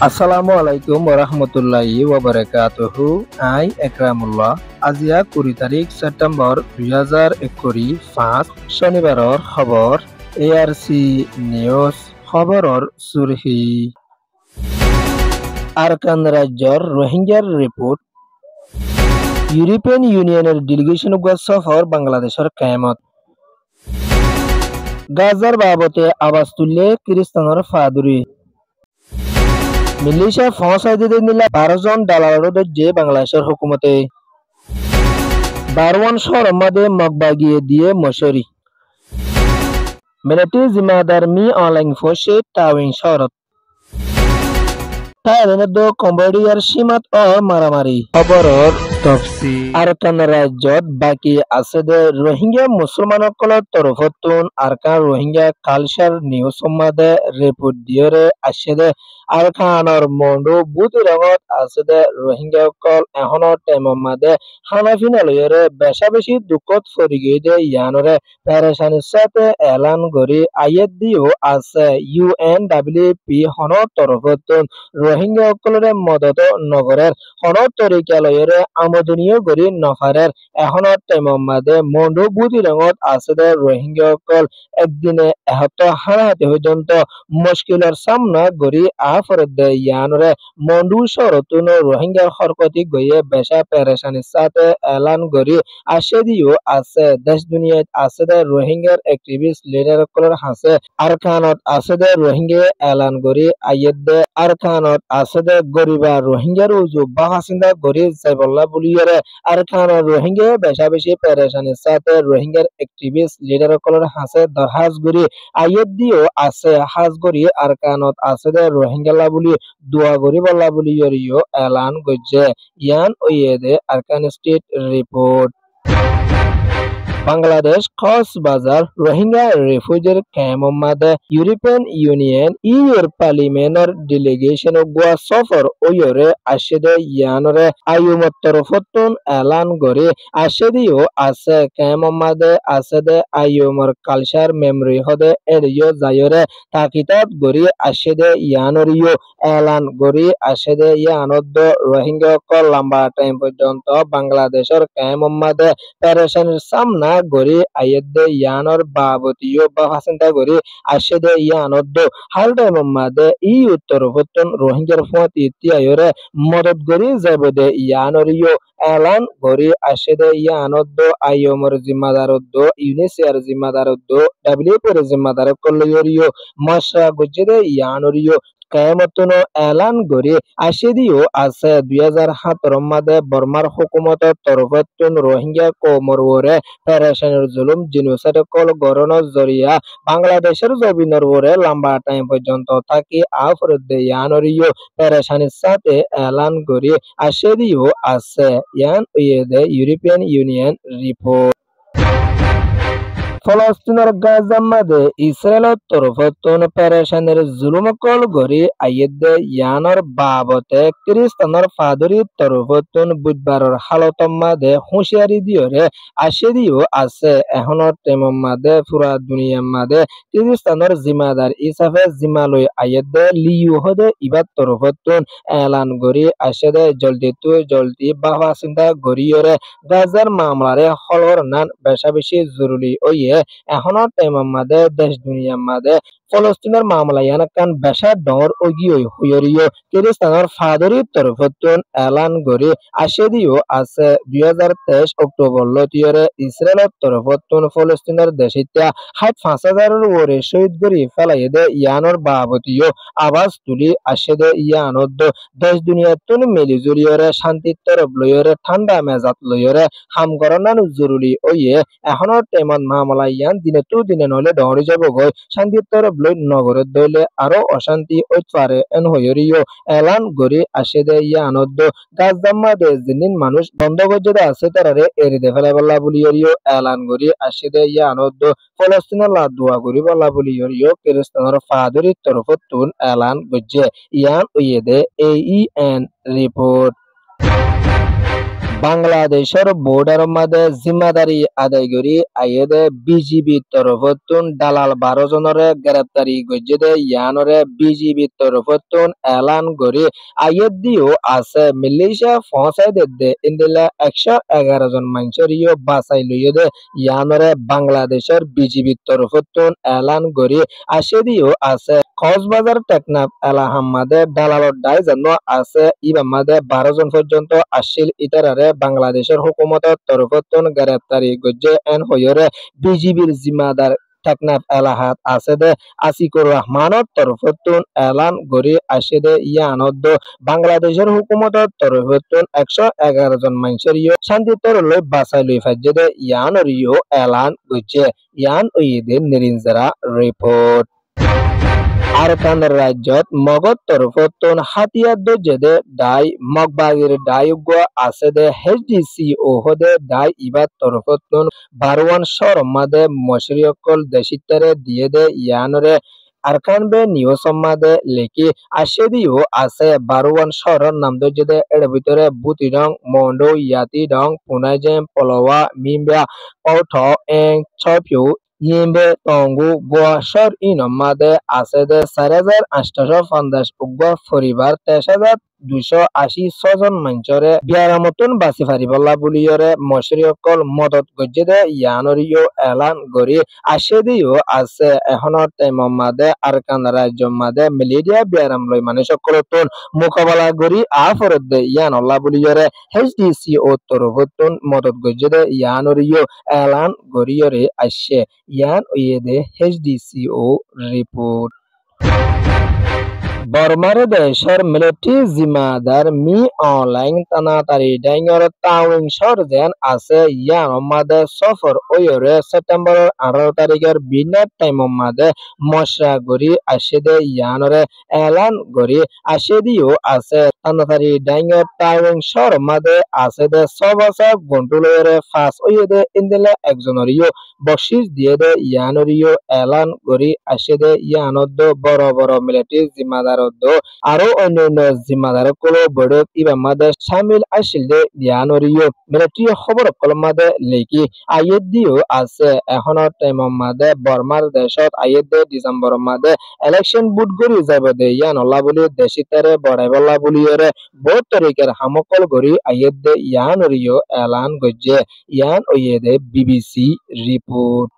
আসসালামু আলাইকুম ওরহমতুল্লাহি ওয়াবারাকাতুহু। আই একরামুল্লাহ। আজিয়া 20 তারিখ সেপ্টেম্বর 2021 শনিবাৰৰ খবৰ ARC নিউজ খবৰৰ চুৰহি আৰকান ৰাজ্যৰ রোহিঙ্গার রিপোর্ট ইউরোপিয়ান ইউনিয়নের ডেলিগেশন সফর বাংলাদেশের কায়ামত গাজার বাবতে আওয়াজ তুললে খ্রিস্টানের ফাদুরি মিলিশিয়া ফৌসাইদে নিলা 12 জন দালালের যে বাংলাদেশের হুকুমতে 12 শহর মধ্যে মগবাগিয়ে দিয়ে মশরি মিলিটারি জিম্মাদার মি অনলাইন ফোর্সে টাউইং শহরত থাইল্যান্ড কম্বোডিয়ার সীমাত মারামারি খবরের তফসিল আরকান রাজ্যত বাকি আছে দে রোহিঙ্গা মুসলমানসকলৰ তৰফতোন আরকান রোহিঙ্গা কালচার নিউজ সম্মাদে রিপোর্ট দিয়রে আসে দে আরকানৰ মন্ডু বুতি রঙত আছে দে রোহিঙ্গাসকল এখনৰ টাইমৰ মাদে খানা লয়রে বেশা বেশি দুঃখত ফরি গিয়ে দে ইয়ানরে পেরেশানির সাথে এলান করি আইয়েত দিও আছে UNWP হনৰ তৰফতোন রোহিঙ্গা সকলরে মদত নগরের হনত তরিকালয়রে আমোদনীয় গরি নফারের এখনত টাইমৰ মাদে মন্ডু বুতি রঙত আছে দে রোহিঙ্গা সকল একদিনে হানাহাতি পর্যন্ত মুশকিলের সামনা গরি আফরত দে ইয়ানরে মন্ডু শরতুন রোহিঙ্গার হরকতি গইয়ে বেশা পেরেশানির সাথে এলান গরি আসে দিও আছে দেশ দুনিয়াত আছে দে রোহিঙ্গার অ্যাক্টিভিস্ট লিডার সকলের হাসে আরকানত আছে দে রোহিঙ্গা এলান গরি আইয়েত দে আরকানত আছে দে গরিবা রোহিঙ্গার উজু বাহাসিন্দা গরি যাইবল্লা বলিয়রে আরকানত রোহিঙ্গা বেশা বেশি পেরেশানির সাথে রোহিঙ্গার অ্যাক্টিভিস্ট লিডার সকলের হাসে দরহাজ গরি আইয়েত দিও আছে হাজ গরি আরকানত আছে দে রোহিঙ্গালা বলি দোয়া গরি বল্লা বলিয়রিও এলান গজ্জে ইয়ান ওয়েদে Arakan state report Bangladesh Cox's Bazar Rohingya রেফিউজির ক্যাম্পের মাঝে ইউরোপিয়ান ইউনিয়ন ইউর পার্লিমেন্টের ডেলিগেশন গোয়া সফর ওয়রে আসে দে ইয়ানরে আইয়ুমত তরফতন এলান করে আসে দিও আছে ক্যাম্পের মাঝে আছে দে আইয়ুমর কালচার মেমরি হদে এরিও যায়রে তাকিতাত গরি আসে দে ইয়ানরিও এলান গরি আসে দে ইয়ানদ রোহিঙ্গা কল লম্বা টাইম পর্যন্ত বাংলাদেশের ক্যাম্পের মাঝে পেরেশানির সামনা গরি আইয়েদে ইয়ানর বাবতীয় বা হাসিন্দা গরি আসেদে ইয়ানদ হাল টাইমের মাঝে ই উত্তর পত্তন রোহিঙ্গার ফুয়াত ইতিয়ায়রে মদত গরি যাবদে ইয়ানরিও এলান গরি আসেদে ইয়ানদ আইয়মর জিম্মাদারদ ইউনিসিয়ার জিম্মাদারদ ডাব্লিউপির জিম্মাদার কল্লিয়রিও মশা গজ্জেদে ইয়ানরিও কেয়ামতন এলান গরি আসে দিও আছে 2017 মাদে বর্মার হুকুমতের তরফতন রোহিঙ্গা কোমরওরে পেরেশানির জুলুম জিনোসাইড কল গরনের জরিয়া বাংলাদেশের জমিনের ওরে লম্বা টাইম পর্যন্ত থাকি আফরদে ইয়ানরিও পেরেশানির সাথে এলান গরি আসে দিও আছে ইয়ান ওয়েদে ইউরোপিয়ান ইউনিয়ন রিপোর্ট ফলস্তিনের গাজার মাঝে ইসরায়েলের তরফতন পেরেশানির জুলুমকল গরি আইয়েদে ইয়ানর বাবতে খ্রিস্টানের ফাদরির তরফতন বুধবারের হালতর মাঝে হুঁশিয়ারি দিয়রে আসে দিও আছে এখনের টেমর মাঝে পুরা দুনিয়ার মাঝে খ্রিস্টানের জিম্মাদার হিসাবে জিম্মালয় আইয়েদে লিউ হদে ইবার তরফতন এলান গরি আসে দে জলদি বাবা চিন্তা গরিয়রে গাজার মামলারে হলর নান বেশা বেশি জরুরি ওইয়ে এখনো টাইমের মাঝে দেশ দুনিয়ার মাঝে ফলস্তিনের মামলা ইয়ানকান বেশা ডর ওগিও হুয়রিও খ্রিস্টানের ফাদরির তরফতন এলান গরি আসে দিও আছে 2023 অক্টোবর লতিয়রে ইসরায়েলের তরফতন ফলস্তিনের দেশিত্যা 5,000 ওরে শহীদ গরি ফেলাই দে ইয়ানর বাবতীয় আওয়াজ তুলি আসে দে ইয়ানদ দেশ দুনিয়াতুন মিলি জুলিয়রে শান্তির তরফ লয়রে ঠান্ডা মেজাত লয়রে হাম করনান জরুরি ওইয়ে এখনো টাইমত মামলা ইয়ান দিনে তো দিনে নলে ডরি যাব গই শান্তির তরফ লই নগরের দইলে আরো অশান্তি ওইত পারে এন হইরিও এলান গরি আসে দে ইয়ানদ গাজদাম্মা দেশ দিন মানুষ বন্ধ গজ্জে আছে তারারে এরিদে ফেলাইবল্লা বলিয়রিও এলান গরি আসে দে ইয়ানদ ফলস্তিনের লা দোয়া করি বলা বলিয়রিও খ্রিস্টানের ফাদরির তরফতুন এলান গজ্জে ইয়ান ওয়েদে AEN রিপোর্ট বাংলাদেশের বর্ডার মাঝে জিম্মাদারি আদায় করি আইয়েদে বিজিবি তরফতুন দালাল 12 জনরে গ্রেপ্তারি গজ্জেদে ইয়ানরে বিজিবি তরফতুন এলান করি আইয়েদ দিও আছে মিলিশিয়া ফসাই দে ইন্দিলা 111 জন মানুষেরিও বাঁচাই লইয়েদে ইয়ানরে বাংলাদেশের বিজিবি তরফতুন এলান করি আসে দিও আছে কক্সবাজার টেকনাফ এলাহামাদে দালালর দায় জন্য আছে ইবামাদে 12 জন পর্যন্ত আসিল ইতারারে বাংলাদেশের হুকুমতের তরফতুন গ্রেপ্তারি গজ্জে এন হইরে বিজিবির জিম্মাদার টেকনাফ এলাহাত আছে দে আসিকুর রহমানের তরফতুন এলান গড়ি আসে দে ইয়ানদ বাংলাদেশের হুকুমতের তরফতুন 111 জন মানুষের শান্তিতর লই বাঁচাই লই ফাজ্জে দে ইয়ানর এলান গজ্জে ইয়ান ওইদের নিরিঞ্জরা রিপোর্ট আরকান রাজ্যত মগত তরফতুন হাতিয়ার দজেদে দাই মগবাগির দায়ুগ আছে দে এইচডিসি ও হদে দাই ইবাদ তরফতুন বারওয়ান শরমাদে মশরিয়কল দেশিতারে দিয়ে দে ইয়ানরে আরকান বে নিউসমাদে লেকি আসে দিও আছে বারওয়ান শহরের নাম দজেদে এর ভিতরে বুতিরং মন্ডো ইয়াতি Dong পুনাইজেম পলওয়া মিম্বা পৌথ এং ছপিউ Yimbe tongu boa shor inomade asede 4850 ugwa পরিবার 23286 জন মানুষরে বিয়ার মতন বাঁচি ফারিবল্লা বুলিয়রে মশরিয়কল মদত গজ্জেদে ইয়ানরিও এলান গরি আসে দিও আছে এখনৰ টাইমৰ মাদে আরকান রাজ্য মাদে মিলিডিয়া বিয়ারাম লই মানুষ সকলতন মোকাবেলা গরি আফরদ দে ইয়ানল্লা বুলিয়রে এইচডিসি ও তরফতুন মদত গজ্জেদে ইয়ানরিও এলান গরিয়রে আসে ইয়ান ওয়েদে এইচডিসি ও রিপোর্ট বর্মারে দেশের মিলিটারি জিম্মাদার মি অনলাইন তানাতারি ডাইঙর তাউইং সরজেন আছে ইয়ান মাদে সফর ওয়রে সেপ্টেম্বরের 18 তারিখের বিনার টাইম মাদে মশরা গরি আসে দে ইয়ানরে এলান গরি আসে দিও আছে তানাতারি ডাইঙর তাউইং সর মাদে আছে দে সবসা গন্টুলরে ফাস ওয়েদে ইন্দিলে একজনরিও বকশিস দিয়ে দে ইয়ানরিও এলান গরি আসে দে ইয়ানদ বড় বড় মিলিটারি জিম্মাদার আরো অন্যান্য জিম্মাদার কল বড় ইবা মাদে শামিল আসিল দে ইয়ানরিও মিলিটারি খবর কল মাদে লেকি আইয়েদ দিও আছে এখনৰ টাইম মাদে বর্মার দেশত আইয়েদ দে ডিসেম্বর মাদে ইলেকশন বুট গরি যাব দে ইয়ানল্লা বলি দেশিতারে বড়াইবল্লা বুলিয়রে 2 তারিখের হামকল গরি আইয়েদ দে ইয়ানরিও এলান গজ্জে ইয়ান ওয়েদে বিবিসি রিপোর্ট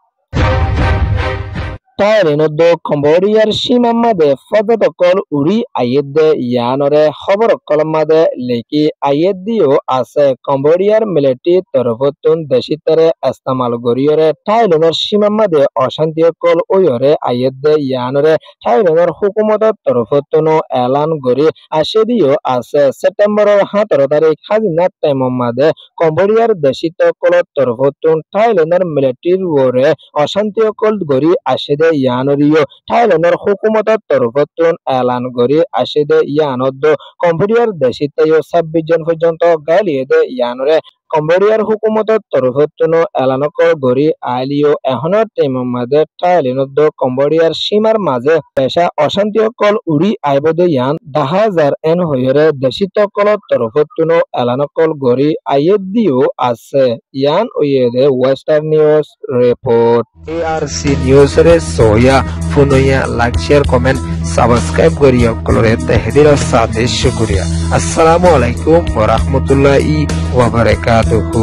তাইরেনদ কম্বোডিয়ার সীমামাদে পর্যটকল উড়ি আইয়েদে ইয়ানরে খবর কলমাদে লেকি আইয়েদ দিও আছে কম্বোডিয়ার মিলিটারি তরফতুন দেশিতারে ইস্তেমাল গরিয়রে থাইল্যান্ডের সীমামাদে অশান্তিকল ওয়রে আইয়েদে ইয়ানরে থাইল্যান্ডের হুকুমতের তরফতুন এলান গরি আসে দিও আছে সেপ্টেম্বরের 17 তারিখ হাজিনার টাইম মাদে কম্বোডিয়ার দেশিতকল তরফতুন থাইল্যান্ডের মিলিটারির ওরে অশান্তিকল গরি আসে ইয়ানরিও থাইল্যান্ডের হুকুমতের তরফতুন এলান গরি আসে দে ইয়ানদ কম্বোডিয়ার দেশিতায়ও 26 জন পর্যন্ত গালিয়ে দে ইয়ানরে কম্বোডিয়ার হুকুমতের তরফতুন এলানকর গরি আইলিও এখনৰ টাইম মাদে থাইল্যান্ড কম্বোডিয়ার সীমার মাঝে পেশা অশান্তিকল উড়ি আইব দে ইয়ান 10,000 এন হইরে দেশিতকল তরফতুন এলানকল গরি আইয়েদ দিও আছে ইয়ান ওয়েদে western news report ARC news রে সোয়া ফুনয়া লাইক শেয়ার কমেন্ট সাবস্ক্রাইব করিয়া কলরে তেহদির সাথে শুকরিয়া আসসালামু আলাইকুম ওয়া রাহমাতুল্লাহি ওয়া বারাকাতুহু।